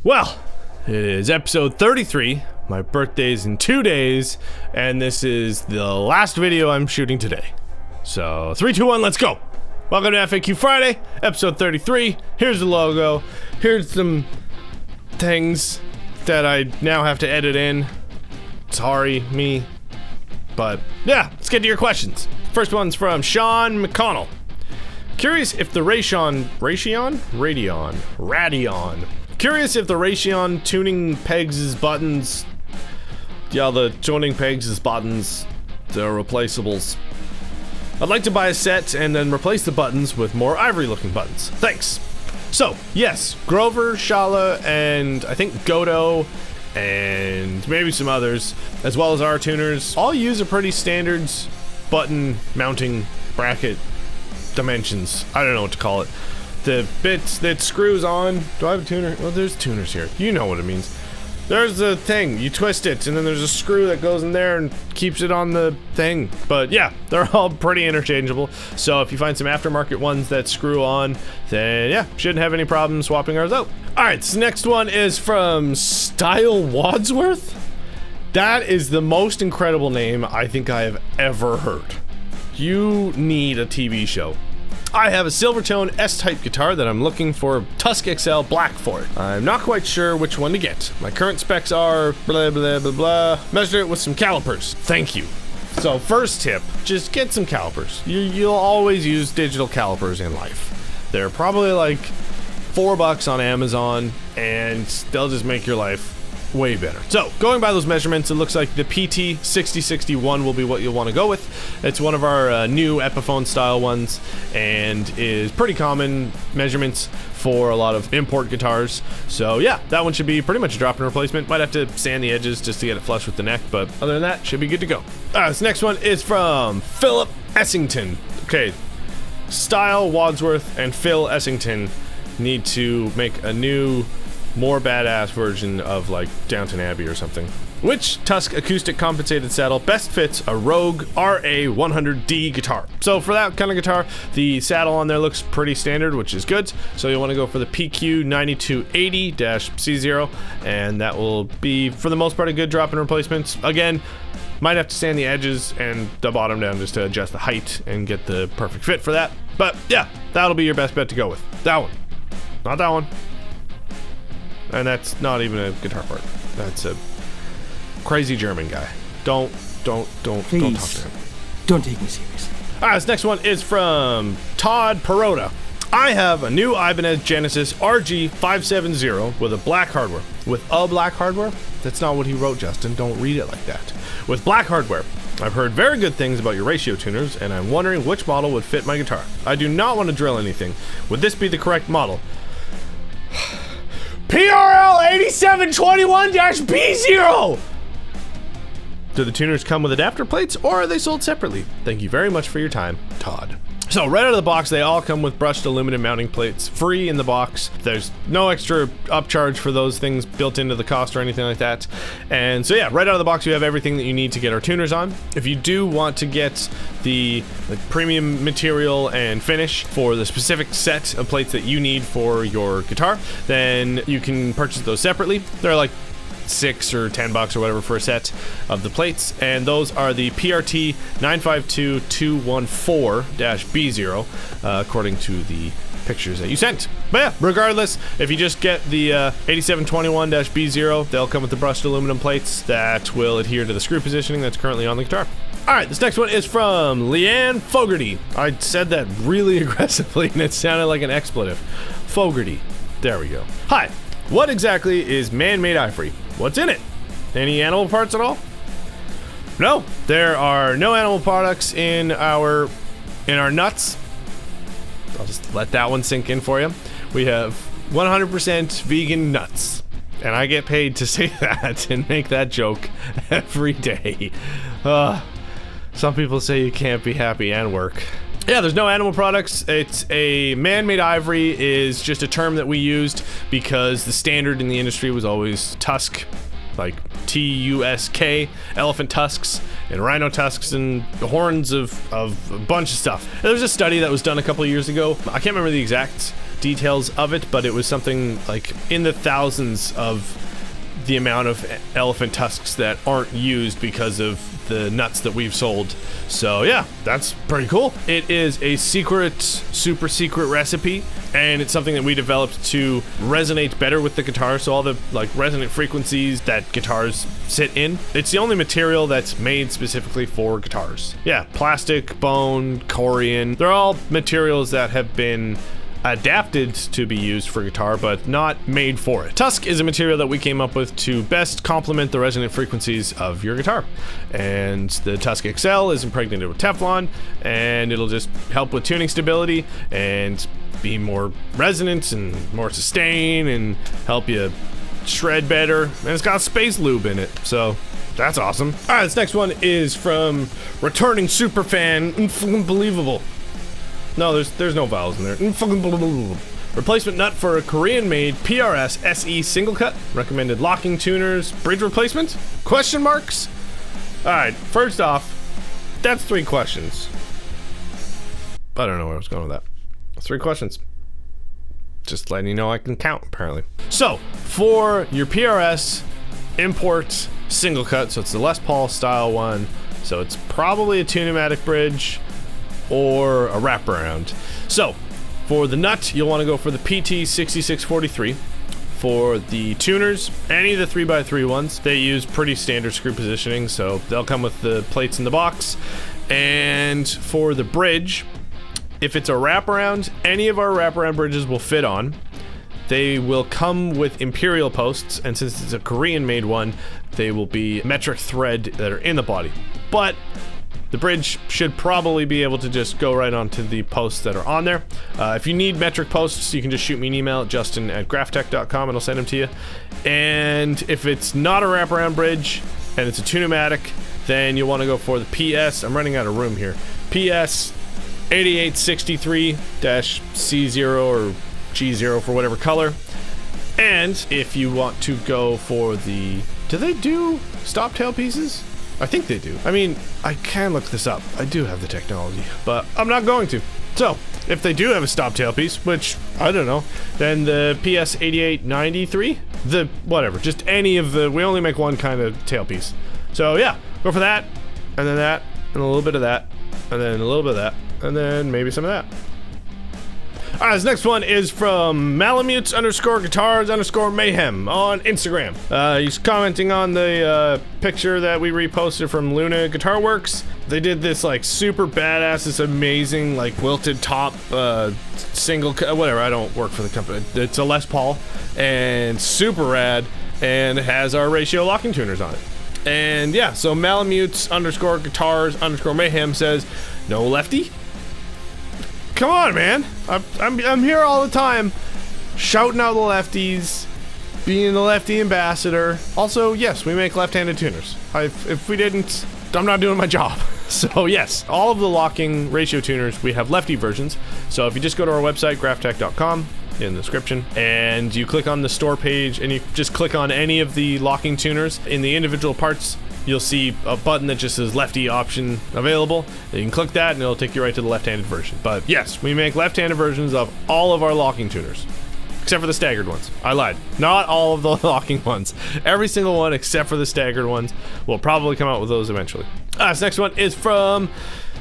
Well, it is episode 33. My birthday's in 2 days, and this is the last video I'm shooting today. So, 3, 2, 1, let's go! Welcome to FAQ Friday, episode 33. Here's the logo. Here's some things that I now have to edit in. Sorry, me. But, yeah, let's get to your questions. First one's from Sean McConnell. Curious if the Radion. Curious if the Radion tuning pegs' buttons. Yeah, the tuning pegs' buttons, they're replaceables. I'd like to buy a set and then replace the buttons with more ivory-looking buttons. Thanks. So, yes, Grover, Shala, and I think Godo, and maybe some others, as well as our tuners, all use a pretty standard button mounting bracket dimensions. I don't know what to call it. The bits that screws on. Do I have a tuner? Well, there's tuners here. You know what it means. There's a thing. You twist it, and then there's a screw that goes in there and keeps it on the thing. But yeah, they're all pretty interchangeable. So if you find some aftermarket ones that screw on, then yeah, shouldn't have any problem swapping ours out. All right, so next one is from Style Wadsworth. That is the most incredible name I think I have ever heard. You need a TV show. I have a Silvertone S-type guitar that I'm looking for Tusk XL black for it. I'm not quite sure which one to get. My current specs are blah blah blah blah. Measure it with some calipers. Thank you. So first tip, just get some calipers. You'll always use digital calipers in life. They're probably like $4 on Amazon, and they'll just make your life way better. So, going by those measurements, it looks like the PT 6061 will be what you'll want to go with. It's one of our new Epiphone style ones and is pretty common measurements for a lot of import guitars. So yeah, that one should be pretty much a drop-in replacement. Might have to sand the edges just to get it flush with the neck, but other than that, should be good to go. This next one is from Philip Essington. Okay, Style Wadsworth and Phil Essington need to make a new, more badass version of like Downton Abbey or something. Which Tusk acoustic compensated saddle best fits a Rogue RA100D guitar? So for that kind of guitar, the saddle on there looks pretty standard, which is good. So you'll want to go for the PQ9280-C0, and that will be, for the most part, a good drop-in replacement. Again, might have to sand the edges and the bottom down just to adjust the height and get the perfect fit for that. But yeah, that'll be your best bet to go with. That one, not that one. And that's not even a guitar part. That's a crazy German guy. Don't talk to him. Don't take me seriously. Alright, this next one is from Todd Perota. I have a new Ibanez Genesis RG570 with a black hardware. With a black hardware? That's not what he wrote, Justin. Don't read it like that. With black hardware. I've heard very good things about your ratio tuners, and I'm wondering which model would fit my guitar. I do not want to drill anything. Would this be the correct model? PRL 8721-B0! Do the tuners come with adapter plates, or are they sold separately? Thank you very much for your time, Todd. So right out of the box, they all come with brushed aluminum mounting plates, free in the box. There's no extra upcharge for those things built into the cost or anything like that. And so yeah, right out of the box, you have everything that you need to get our tuners on. If you do want to get the premium material and finish for the specific set of plates that you need for your guitar, then you can purchase those separately. They're like $6 or $10 or whatever for a set of the plates, and those are the PRT 952214-B0 according to the pictures that you sent. But yeah, regardless, if you just get the 8721-B0, they'll come with the brushed aluminum plates that will adhere to the screw positioning that's currently on the guitar. Alright, this next one is from Leanne Fogarty. I said that really aggressively and it sounded like an expletive. Fogarty. There we go. Hi. What exactly is man-made ivory? What's in it? Any animal parts at all? No, there are no animal products in our nuts. I'll just let that one sink in for you. We have 100% vegan nuts, and I get paid to say that and make that joke every day. Some people say you can't be happy and work. Yeah, there's no animal products. It's a man-made ivory is just a term that we used because the standard in the industry was always tusk, like T-U-S-K, elephant tusks and rhino tusks and horns of a bunch of stuff. There was a study that was done a couple of years ago. I can't remember the exact details of it, but it was something like in the thousands of the amount of elephant tusks that aren't used because of the nuts that we've sold. So yeah, that's pretty cool. It is a secret, super secret recipe, and it's something that we developed to resonate better with the guitar, so all the like resonant frequencies that guitars sit in. It's the only material that's made specifically for guitars. Yeah, plastic, bone, corian, they're all materials that have been adapted to be used for guitar, but not made for it. Tusk is a material that we came up with to best complement the resonant frequencies of your guitar. And the Tusk XL is impregnated with Teflon, and it'll just help with tuning stability and be more resonant and more sustain and help you shred better. And it's got space lube in it, so that's awesome. All right, this next one is from returning superfan, unbelievable. No, there's no vowels in there. Replacement nut for a Korean-made PRS SE single cut. Recommended locking tuners. Bridge replacement? Question marks? Alright, first off, that's 3 questions. I don't know where I was going with that. 3 questions. Just letting you know I can count, apparently. So, for your PRS import single cut, so it's the Les Paul style one, so it's probably a Tune-o-matic bridge or a wraparound. So for the nut, you'll want to go for the PT6643. For the tuners, any of the 3x3 ones, they use pretty standard screw positioning, so they'll come with the plates in the box. And for the bridge, if it's a wraparound, any of our wraparound bridges will fit on. They will come with imperial posts, and since it's a Korean made one, they will be metric thread that are in the body. But the bridge should probably be able to just go right onto the posts that are on there. If you need metric posts, you can just shoot me an email at justin@graphtech.com and I'll send them to you. And if it's not a wraparound bridge and it's a Tune-o-matic, then you'll want to go for the PS, I'm running out of room here, PS 8863-C0 or G0 for whatever color. And if you want to go for the, do they do stop tail pieces? I think they do. I mean, I can look this up. I do have the technology, but I'm not going to. So, if they do have a stop tailpiece, which, I don't know, then the PS8893, the, whatever, just any of the, we only make one kind of tailpiece. So yeah, go for that, and then that, and a little bit of that, and then a little bit of that, and then maybe some of that. Alright, this next one is from Malamutes_guitars_mayhem on Instagram. He's commenting on the picture that we reposted from Luna Guitar Works. They did this like super badass, this amazing like wilted top single, whatever, I don't work for the company. It's a Les Paul and super rad, and it has our ratio locking tuners on it. And yeah, so Malamutes_guitars_mayhem says, no lefty? Come on, man. I'm here all the time, shouting out the lefties, being the lefty ambassador. Also, yes, we make left-handed tuners. If we didn't, I'm not doing my job. So yes, all of the locking ratio tuners, we have lefty versions. So if you just go to our website, graphtech.com, in the description, and you click on the store page, and you just click on any of the locking tuners, in the individual parts, you'll see a button that just says lefty option available. You can click that and it'll take you right to the left-handed version. But yes, we make left-handed versions of all of our locking tuners. Except for the staggered ones. I lied. Not all of the locking ones. Every single one except for the staggered ones. We'll probably come out with those eventually. This next one is from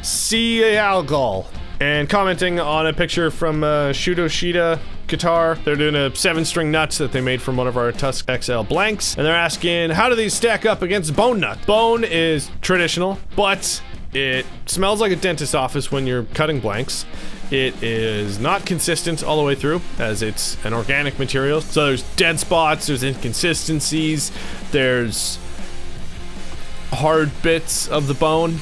Cialgal, and commenting on a picture from Shudoshida Guitar. They're doing a 7-string nuts that they made from one of our Tusk XL blanks, and they're asking, how do these stack up against bone nut? Bone is traditional, but it smells like a dentist's office when you're cutting blanks. It is not consistent all the way through, as it's an organic material. So there's dead spots, there's inconsistencies, there's hard bits of the bone.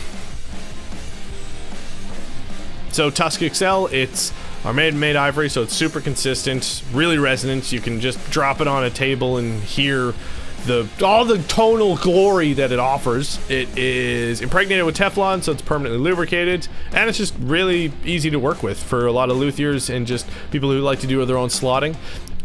So Tusk XL, it's our made ivory, so it's super consistent, really resonant. You can just drop it on a table and hear all the tonal glory that it offers. It is impregnated with Teflon, so it's permanently lubricated, and it's just really easy to work with for a lot of luthiers and just people who like to do their own slotting.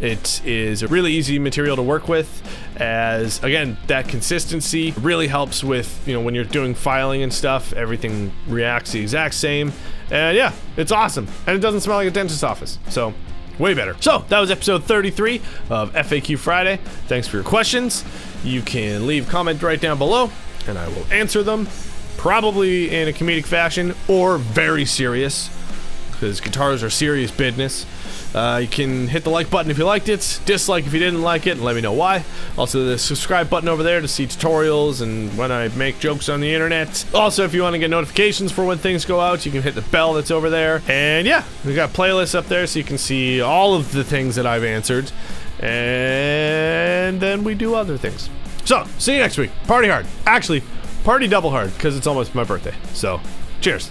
It is a really easy material to work with, as again, that consistency really helps with, you know, when you're doing filing and stuff, everything reacts the exact same. And yeah, it's awesome, and it doesn't smell like a dentist's office. So Way better. So, that was episode 33 of FAQ Friday. Thanks for your questions. You can leave a comment right down below, and I will answer them, probably in a comedic fashion or very serious, because guitars are serious business. You can hit the like button if you liked it, dislike if you didn't like it, and let me know why. Also, the subscribe button over there to see tutorials and when I make jokes on the internet. Also, if you want to get notifications for when things go out, you can hit the bell that's over there. And yeah, we got playlists up there so you can see all of the things that I've answered. And then we do other things. So, see you next week. Party hard. Actually, party double hard, because it's almost my birthday. So, cheers.